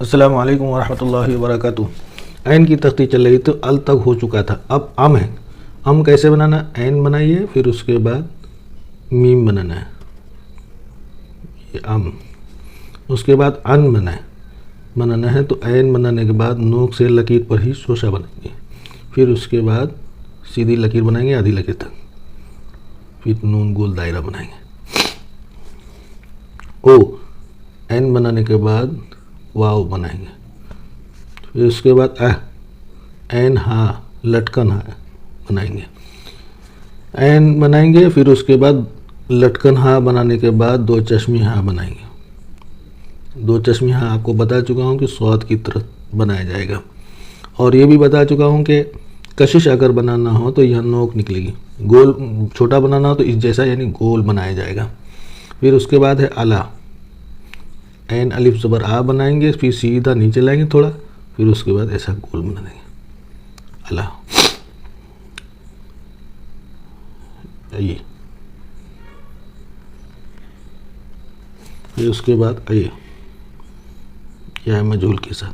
अस्सलामु अलैकुम वरहमतुल्लाहि वबरकातुहू। ऐन की तख्ती चल रही तो अल तक हो चुका था, अब अम है। अम कैसे बनाना? ऐन बनाइए, फिर उसके बाद मीम बनाना है, ये अम। उसके बाद अन बनाना है तो ऐन बनाने के बाद नोक से लकीर पर ही शोशा बनाएंगे, फिर उसके बाद सीधी लकीर बनाएंगे आधी लकीर तक, फिर नून गोल दायरा बनाएंगे। ओ ऐन बनाने के बाद वाव बनाएंगे, फिर उसके बाद ऐन हा लटकन हा बनाएंगे, ऐन बनाएंगे, फिर उसके बाद लटकन हा बनाने के बाद दो चश्मी हा बनाएंगे। दो चश्मी हा आपको बता चुका हूँ कि स्वाद की तरह बनाया जाएगा, और ये भी बता चुका हूँ कि कशिश अगर बनाना हो तो यह नोक निकलेगी, गोल छोटा बनाना हो तो इस जैसा यानी गोल बनाया जाएगा। फिर उसके बाद है अला, ऐन अलिफ ज़बर आ बनाएंगे, फिर सीधा नीचे लाएंगे थोड़ा, फिर उसके बाद ऐसा गोल बना देंगे अला। ये फिर उसके बाद आइए या मजहूल के साथ।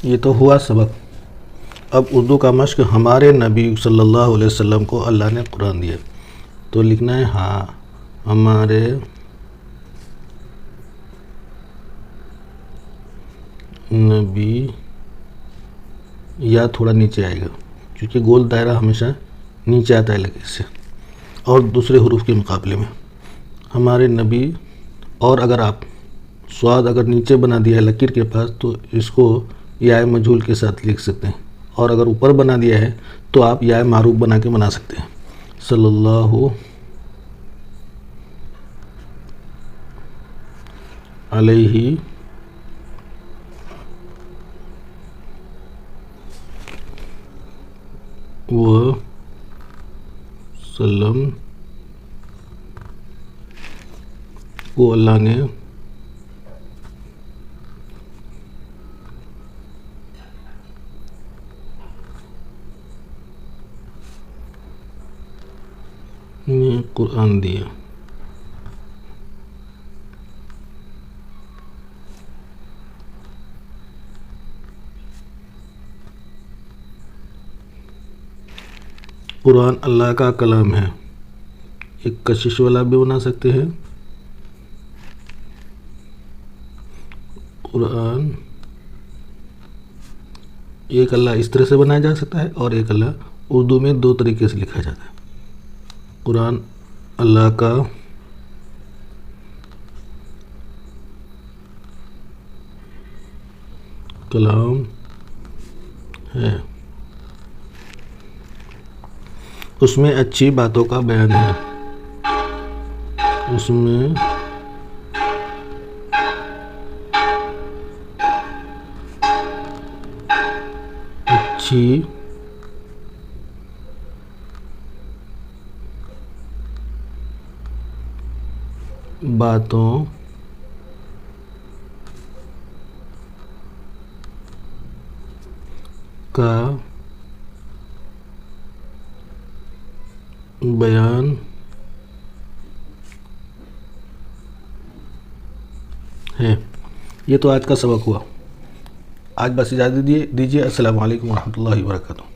ये तो हुआ सबक। अब उर्दू का मश्क। हमारे नबी सल्लल्लाहु अलैहि वसल्लम को अल्लाह ने कुरान दिया, तो लिखना है हाँ हमारे नबी, या थोड़ा नीचे आएगा क्योंकि गोल दायरा हमेशा नीचे आता है लकीर से और दूसरे हरूफ के मुकाबले में। हमारे नबी, और अगर आप स्वाद अगर नीचे बना दिया है लकीर के पास तो इसको या मजहूल के साथ लिख सकते हैं, और अगर ऊपर बना दिया है तो आप या मारूफ बना के बना सकते हैं। सल्लल्लाहु अलैहि व सल्लम को अल्लाह ने कुरान दिया। कुरान अल्लाह का कलाम है। एक कशिश वाला भी बना सकते हैं। कुरान एक अल्लाह इस तरह से बनाया जा सकता है, और एक अल्लाह उर्दू में दो तरीके से लिखा जाता है। कुरान अल्लाह का कलाम है, उसमें अच्छी बातों का बयान है, उसमें अच्छी बातों का बयान है। ये तो आज का सबक हुआ। आज बस इजाज़त दीजिए। अस्सलामु अलैकुम वरहमतुल्लाहि वबरकातुहू।